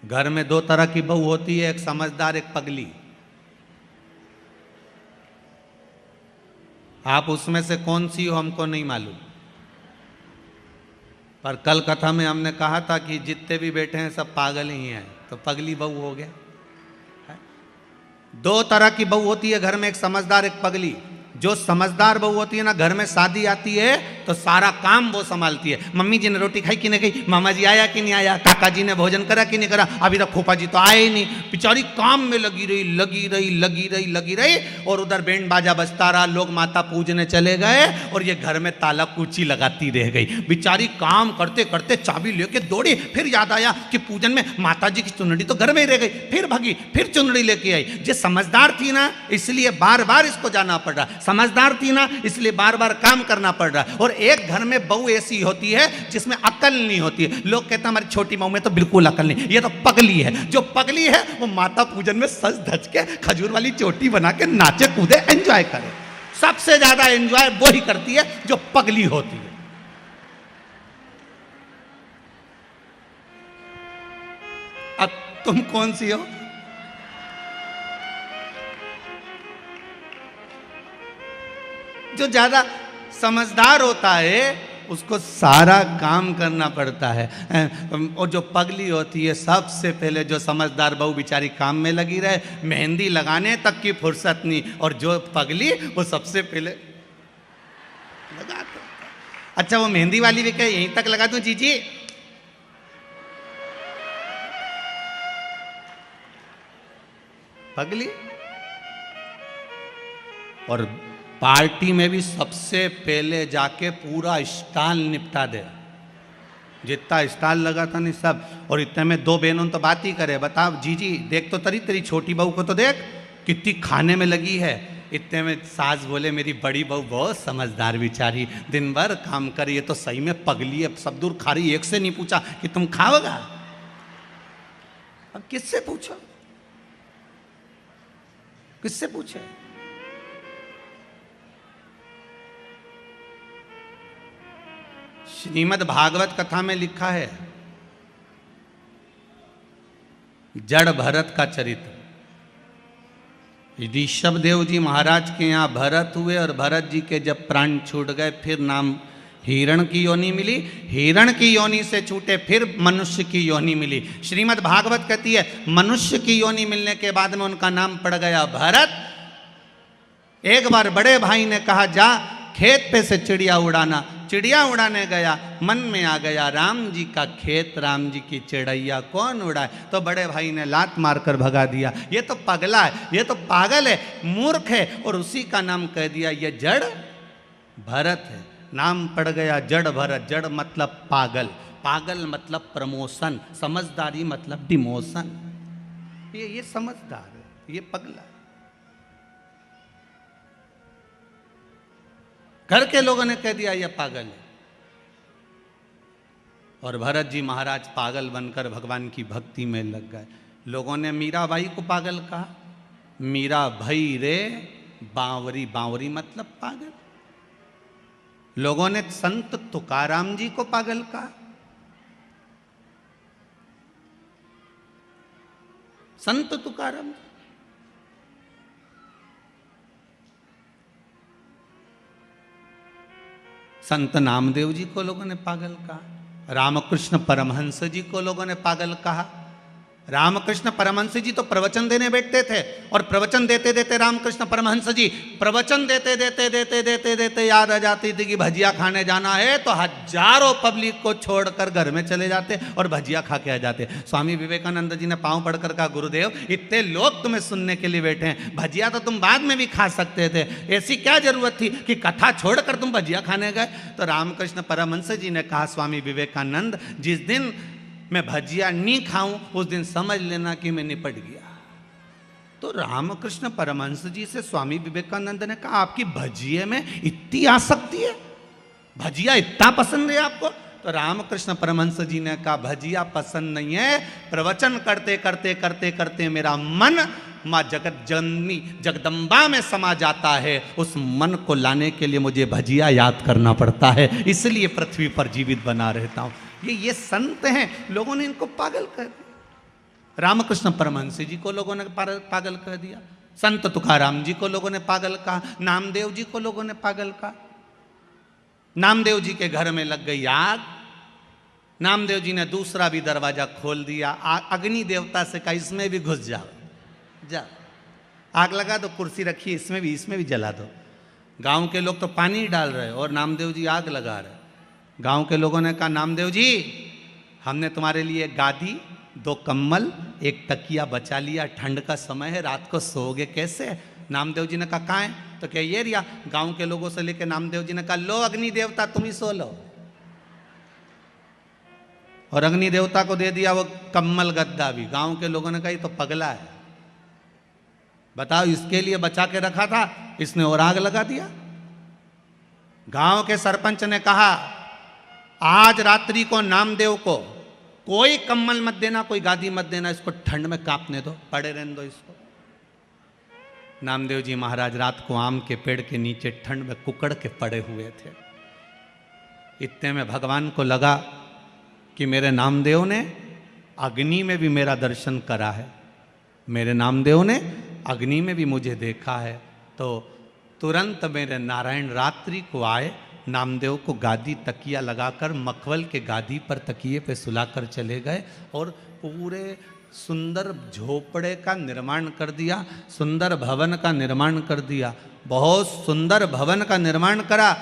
घर में दो तरह की बहू होती है, एक समझदार एक पगली। आप उसमें से कौन सी हो हमको नहीं मालूम, पर कल कथा में हमने कहा था कि जितने भी बैठे हैं सब पागल ही हैं, तो पगली बहू हो गया। दो तरह की बहू होती है घर में, एक समझदार एक पगली। जो समझदार बहू होती है ना, घर में शादी आती है तो सारा काम वो संभालती है। मम्मी जी ने रोटी खाई कि नहीं खाई, मामा जी आया कि नहीं आया, काका जी ने भोजन करा कि नहीं करा, अभी तक फूफा जी तो आए ही नहीं। बेचारी काम में लगी रही और उधर बैंड बाजा बजता रहा, लोग माता पूजने चले गए और ये घर में ताला कुची लगाती रह गई। बेचारी काम करते करते चाबी लेके दौड़ी, फिर याद आया कि पूजन में माता जी की चुनरी तो घर में ही रह गई, फिर भागी, फिर चुनरी लेके आई। जो समझदार थी ना, इसलिए बार बार इसको जाना पड़ रहा, समझदार थी ना, इसलिए बार बार काम करना पड़ रहा। और एक घर में बहू ऐसी होती है जिसमें अकल नहीं होती है। लोग कहते हैं हमारी छोटी बहू में तो बिल्कुल अकल नहीं, ये तो पगली है। जो पगली है वो माता पूजन में सज धज के खजूर वाली चोटी बना के नाचे कूदे, एंजॉय करे। सबसे ज्यादा एंजॉय वो ही करती है जो पगली होती है। अब तुम कौन सी हो? जो ज्यादा समझदार होता है उसको सारा काम करना पड़ता है, और जो पगली होती है सबसे पहले, जो समझदार बहू बेचारी काम में लगी रहे, मेहंदी लगाने तक की फुर्सत नहीं, और जो पगली वो सबसे पहले लगा दो। अच्छा वो मेहंदी वाली भी क्या यहीं तक लगा दूं जीजी? पगली। और पार्टी में भी सबसे पहले जाके पूरा स्टॉल निपटा दे, जितना स्टॉल लगा था नहीं सब। और इतने में दो बहनों तो बात ही करे, बताओ जीजी देख तो तेरी छोटी बहू को तो देख कितनी खाने में लगी है। इतने में सास बोले मेरी बड़ी बहू बहुत समझदार बेचारी, दिन भर काम करी है, तो सही में पगली है, सब दूर खा रही, एक से नहीं पूछा कि तुम खाओगा। अब किससे पूछो, किससे पूछे? श्रीमद् भागवत कथा में लिखा है जड़ भरत का चरित्र। ऋषभ देव जी महाराज के यहाँ भरत हुए और भरत जी के जब प्राण छूट गए, फिर नाम हिरण की योनि मिली, हिरण की योनि से छूटे फिर मनुष्य की योनि मिली। श्रीमद् भागवत कहती है मनुष्य की योनि मिलने के बाद में उनका नाम पड़ गया भरत। एक बार बड़े भाई ने कहा जा खेत पे से चिड़िया उड़ाना। चिड़िया उड़ाने गया, मन में आ गया राम जी का खेत, राम जी की चिड़ैया कौन उड़ाए। तो बड़े भाई ने लात मारकर भगा दिया, ये तो पगला है, ये तो पागल है, मूर्ख है, और उसी का नाम कह दिया ये जड़ भरत है। नाम पड़ गया जड़ भरत। जड़ मतलब पागल, पागल मतलब प्रमोशन, समझदारी मतलब डिमोशन। ये समझदार है, ये पगला है। घर के लोगों ने कह दिया यह पागल है, और भरत जी महाराज पागल बनकर भगवान की भक्ति में लग गए। लोगों ने मीराबाई को पागल कहा, मीरा भई रे बावरी, बावरी मतलब पागल। लोगों ने संत तुकाराम जी को पागल कहा, संत तुकाराम। संत नामदेव जी को लोगों ने पागल कहा, रामकृष्ण परमहंस जी को लोगों ने पागल कहा। रामकृष्ण परमहंस जी तो प्रवचन देने बैठते थे, और प्रवचन देते देते रामकृष्ण परमहंस जी प्रवचन देते याद आ जाती थी कि भजिया खाने जाना है, तो हजारों पब्लिक को छोड़कर घर में चले जाते और भजिया खा के आ जाते। स्वामी विवेकानंद जी ने पांव पड़कर कहा गुरुदेव इतने लोग तुम्हें सुनने के लिए बैठे हैं, भजिया तो तुम बाद में भी खा सकते थे, ऐसी क्या जरूरत थी कि कथा छोड़कर तुम भजिया खाने गए। तो रामकृष्ण परमहंस जी ने कहा स्वामी विवेकानंद जिस दिन मैं भजिया नहीं खाऊं उस दिन समझ लेना कि मैं निपट गया। तो रामकृष्ण परमहंस जी से स्वामी विवेकानंद ने कहा आपकी भजिए में इतनी आसक्ति है, भजिया इतना पसंद है आपको? तो रामकृष्ण परमहंस जी ने कहा भजिया पसंद नहीं है, प्रवचन करते करते करते करते मेरा मन माँ जगत जननी जगदम्बा में समा जाता है, उस मन को लाने के लिए मुझे भजिया याद करना पड़ता है, इसलिए पृथ्वी पर जीवित बना रहता हूं। ये संत हैं, लोगों ने इनको पागल कर दिया। रामकृष्ण परमहंस जी को लोगों ने पागल कह दिया, संत तुकाराम जी को लोगों ने पागल कहा, नामदेव जी को लोगों ने पागल कहा। नामदेव जी के घर में लग गई आग, नामदेव जी ने दूसरा भी दरवाजा खोल दिया, अग्नि देवता से कहा इसमें भी घुस जाओ, जा आग लगा दो, कुर्सी रखी इसमें भी जला दो। गांव के लोग तो पानी डाल रहे और नामदेव जी आग लगा रहे। गांव के लोगों ने कहा नामदेव जी हमने तुम्हारे लिए गादी, 2 कम्बल, 1 तकिया बचा लिया, ठंड का समय है, रात को सोओगे कैसे? नामदेव जी ने कहा कहाँ है? तो क्या ये रिया? गांव के लोगों से लेकर नामदेव जी ने कहा लो अग्नि देवता तुम ही सो लो, और अग्नि देवता को दे दिया वो कम्बल गद्दा भी। गांव के लोगों ने कहा ये तो पगला है, बताओ इसके लिए बचा के रखा था, इसने और आग लगा दिया। गांव के सरपंच ने कहा आज रात्रि को नामदेव को कोई कम्बल मत देना, कोई गादी मत देना, इसको ठंड में कांपने दो, पड़े रहने दो इसको। नामदेव जी महाराज रात को आम के पेड़ के नीचे ठंड में कुकड़ के पड़े हुए थे। इतने में भगवान को लगा कि मेरे नामदेव ने अग्नि में भी मेरा दर्शन करा है, मेरे नामदेव ने अग्नि में भी मुझे देखा है। तो तुरंत मेरे नारायण रात्रि को आए, नामदेव को गादी तकिया लगाकर मखवल के गादी पर तकिए पे सुलाकर चले गए और पूरे सुंदर झोपड़े का निर्माण कर दिया, सुंदर भवन का निर्माण कर दिया, बहुत सुंदर भवन का निर्माण करा।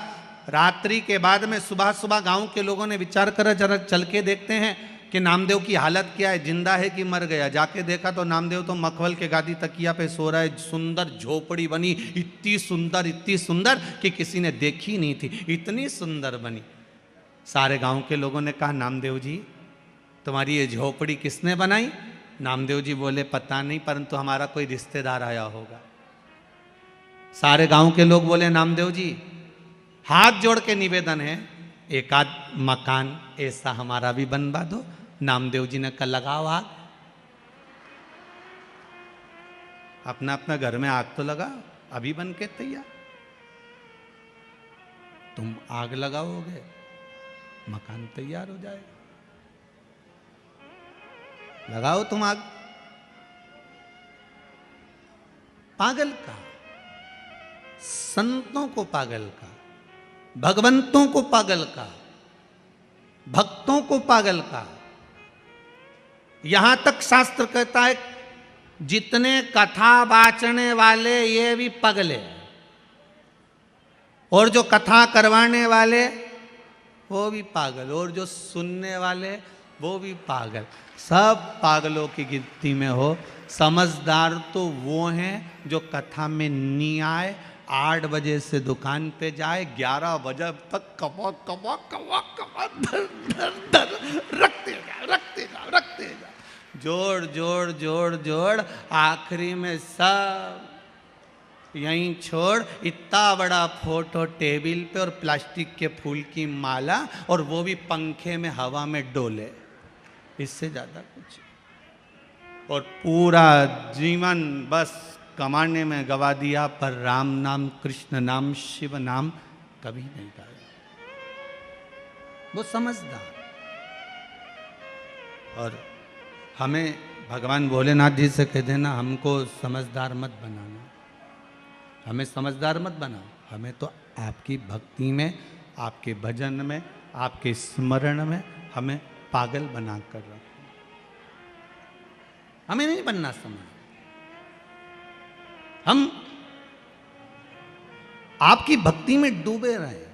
रात्रि के बाद में सुबह सुबह गांव के लोगों ने विचार करा जरा चल के देखते हैं कि नामदेव की हालत क्या है, जिंदा है कि मर गया। जाके देखा तो नामदेव तो मखवल के गादी तकिया पे सो रहा है। सुंदर झोपड़ी बनी, इतनी सुंदर कि किसी ने देखी नहीं थी, इतनी सुंदर बनी। सारे गांव के लोगों ने कहा नामदेव जी तुम्हारी ये झोपड़ी किसने बनाई? नामदेव जी बोले पता नहीं, परंतु हमारा कोई रिश्तेदार आया होगा। सारे गांव के लोग बोले नामदेव जी हाथ जोड़ के निवेदन है, एक आध मकान ऐसा हमारा भी बनवा दो। नामदेव जी ने कहा लगाओ आग, अपना अपना घर में आग तो लगा, अभी बन के तैयार। तुम आग लगाओगे मकान तैयार हो जाएगा, लगाओ तुम आग। पागल का, संतों को पागल का, भगवंतों को पागल का, भक्तों को पागल का। यहां तक शास्त्र कहता है जितने कथा बाचने वाले ये भी पगले, और जो कथा करवाने वाले वो भी पागल, और जो सुनने वाले वो भी पागल। सब पागलों की गिनती में हो। समझदार तो वो हैं जो कथा में नहीं आए, 8 बजे से दुकान पे जाए, 11 बजे तक कमा कमा कमा कमा धर धर धर रखते जा, जोड़ जोड़ जोड़ जोड़, आखिरी में सब यहीं छोड़। इतना बड़ा फोटो टेबल पे और प्लास्टिक के फूल की माला, और वो भी पंखे में हवा में डोले, इससे ज्यादा कुछ। और पूरा जीवन बस कमाने में गवा दिया, पर राम नाम, कृष्ण नाम, शिव नाम कभी नहीं गाया। वो समझदार। और हमें भगवान भोलेनाथ जी से कह देना हमको समझदार मत बनाना, हमें समझदार मत बनाओ, हमें तो आपकी भक्ति में, आपके भजन में, आपके स्मरण में हमें पागल बना कर रखो। हमें नहीं बनना समझ, हम आपकी भक्ति में डूबे रहे।